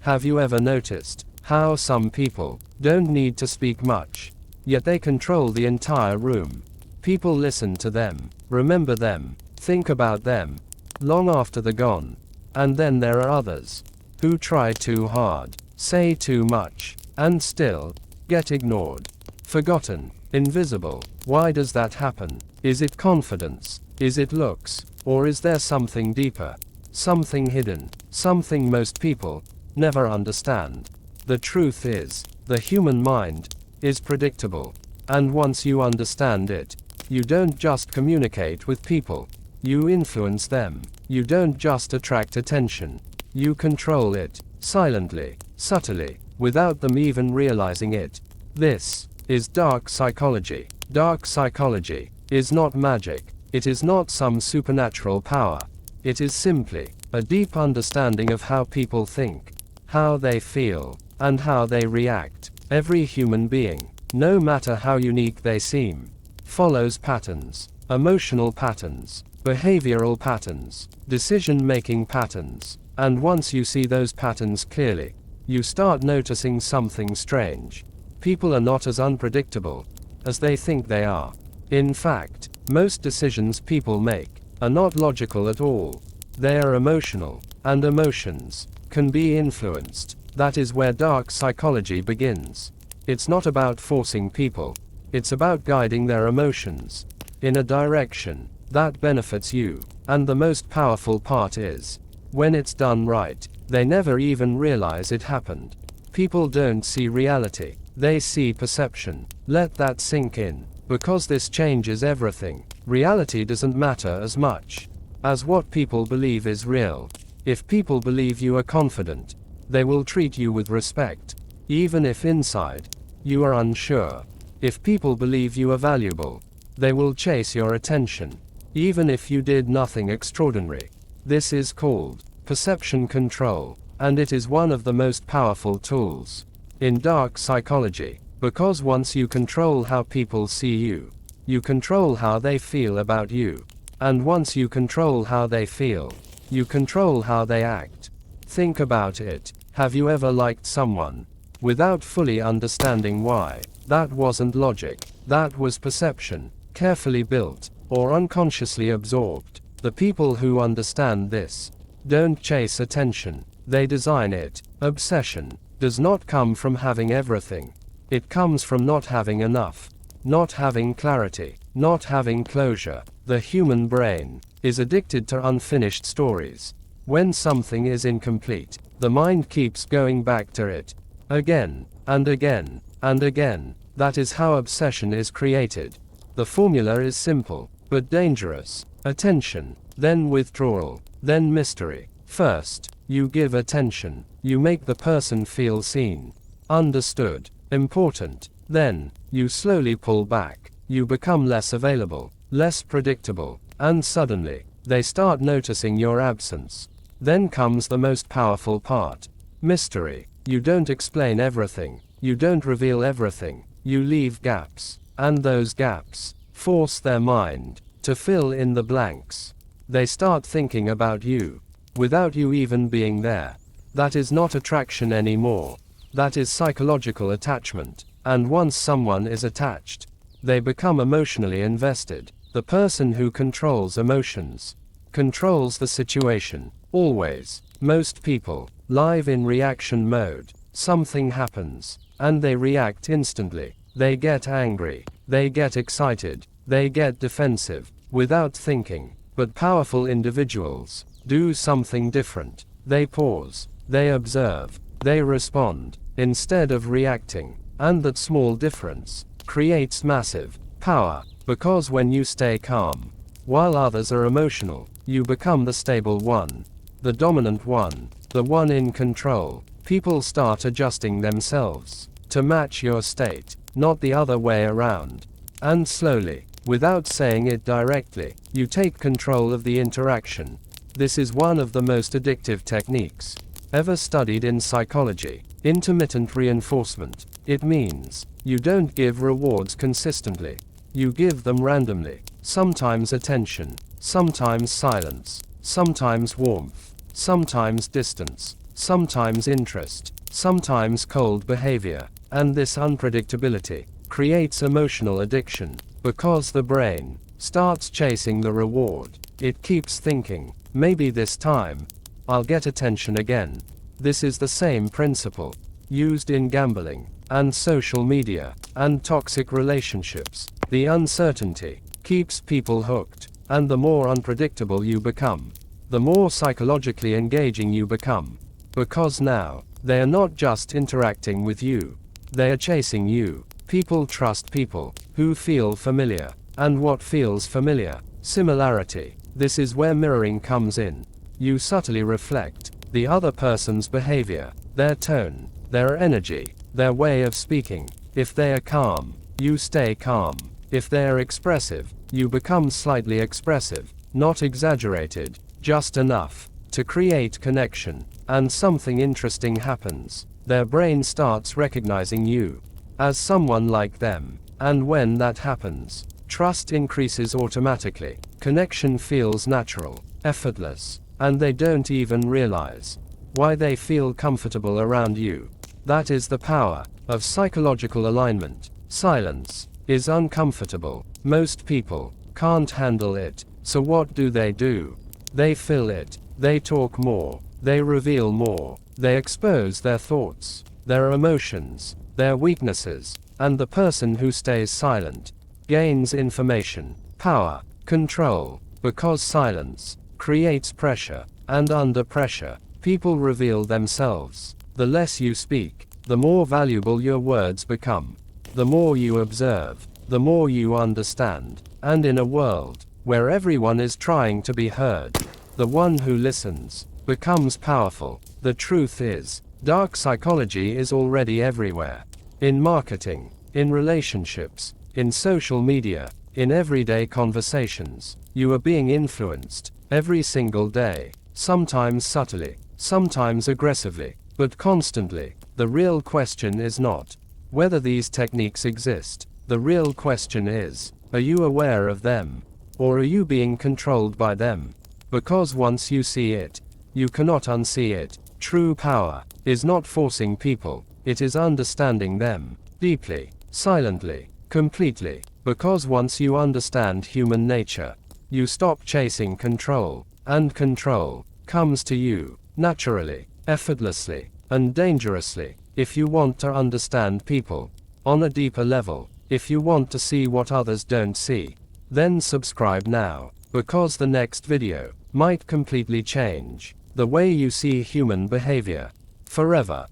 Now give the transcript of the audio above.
Have you ever noticed how some people don't need to speak much, yet they control the entire room? People listen to them, remember them, think about them, long after they're gone. And then there are others who try too hard, say too much, and still get ignored, forgotten, invisible. Why does that happen? Is it confidence? Is it looks? Or is there something deeper? Something hidden? Something most people never understand? The truth is, the human mind is predictable. And once you understand it, you don't just communicate with people, you influence them. You don't just attract attention, you control it, silently, subtly, without them even realizing it. This is dark psychology. Dark psychology is not magic, it is not some supernatural power. It is simply a deep understanding of how people think, how they feel, and how they react. Every human being, no matter how unique they seem, follows patterns, emotional patterns, behavioral patterns, decision-making patterns. And once you see those patterns clearly, you start noticing something strange. People are not as unpredictable as they think they are. In fact, most decisions people make are not logical at all. They are emotional, and emotions can be influenced. That is where dark psychology begins. It's not about forcing people, it's about guiding their emotions in a direction that benefits you. And the most powerful part is, when it's done right, they never even realize it happened. People don't see reality, they see perception. Let that sink in, because this changes everything. Reality doesn't matter as much as what people believe is real. If people believe you are confident, they will treat you with respect, even if inside you are unsure. If people believe you are valuable, they will chase your attention, even if you did nothing extraordinary. This is called perception control, and it is one of the most powerful tools in dark psychology, because once you control how people see you, you control how they feel about you. And once you control how they feel, you control how they act. Think about it. Have you ever liked someone without fully understanding why? That wasn't logic, that was perception, carefully built, or unconsciously absorbed. The people who understand this don't chase attention, they design it. Obsession does not come from having everything. It comes from not having enough, not having clarity, not having closure. The human brain is addicted to unfinished stories. When something is incomplete, the mind keeps going back to it, again, and again, and again. That is how obsession is created. The formula is simple, but dangerous. Attention, then withdrawal, then mystery. First, you give attention. You make the person feel seen, understood, important. Then, you slowly pull back. You become less available, less predictable, and suddenly, they start noticing your absence. Then comes the most powerful part. Mystery. You don't explain everything. You don't reveal everything. You leave gaps. And those gaps force their mind to fill in the blanks. They start thinking about you without you even being there. That is not attraction anymore. That is psychological attachment. And once someone is attached, they become emotionally invested. The person who controls emotions controls the situation. Always. Most people live in reaction mode. Something happens, and they react instantly. They get angry, they get excited, they get defensive, without thinking. But powerful individuals do something different. They pause, they observe, they respond, instead of reacting. And that small difference creates massive power, because when you stay calm, while others are emotional, you become the stable one, the dominant one, the one in control. People start adjusting themselves to match your state, not the other way around. And slowly, without saying it directly, you take control of the interaction. This is one of the most addictive techniques ever studied in psychology. Intermittent reinforcement. It means you don't give rewards consistently. You give them randomly. Sometimes attention, sometimes silence, sometimes warmth, sometimes distance, sometimes interest, sometimes cold behavior, and this unpredictability creates emotional addiction, because the brain starts chasing the reward. It keeps thinking, maybe this time, I'll get attention again. This is the same principle used in gambling, and social media, and toxic relationships. The uncertainty keeps people hooked, and the more unpredictable you become, the more psychologically engaging you become. Because now, they are not just interacting with you, they are chasing you. People trust people who feel familiar. And what feels familiar? Similarity. This is where mirroring comes in. You subtly reflect the other person's behavior, their tone, their energy, their way of speaking. If they are calm, you stay calm. If they are expressive, you become slightly expressive, not exaggerated, just enough to create connection. And something interesting happens. Their brain starts recognizing you as someone like them. And when that happens, trust increases automatically. Connection feels natural, effortless, and they don't even realize why they feel comfortable around you. That is the power of psychological alignment. Silence is uncomfortable. Most people can't handle it. So what do? They fill it. They talk more. They reveal more. They expose their thoughts, their emotions, their weaknesses. And the person who stays silent gains information, power, control, because silence creates pressure, and under pressure, people reveal themselves. The less you speak, the more valuable your words become. The more you observe, the more you understand. And in a world where everyone is trying to be heard, the one who listens becomes powerful. The truth is, dark psychology is already everywhere. In marketing, in relationships, in social media, in everyday conversations. You are being influenced every single day, sometimes subtly, sometimes aggressively, but constantly. The real question is not whether these techniques exist. The real question is, are you aware of them? Or are you being controlled by them? Because once you see it, you cannot unsee it. True power is not forcing people, it is understanding them deeply, silently, completely. Because once you understand human nature, you stop chasing control, and control comes to you naturally, effortlessly, and dangerously. If you want to understand people on a deeper level, if you want to see what others don't see, then subscribe now, because the next video might completely change the way you see human behavior forever.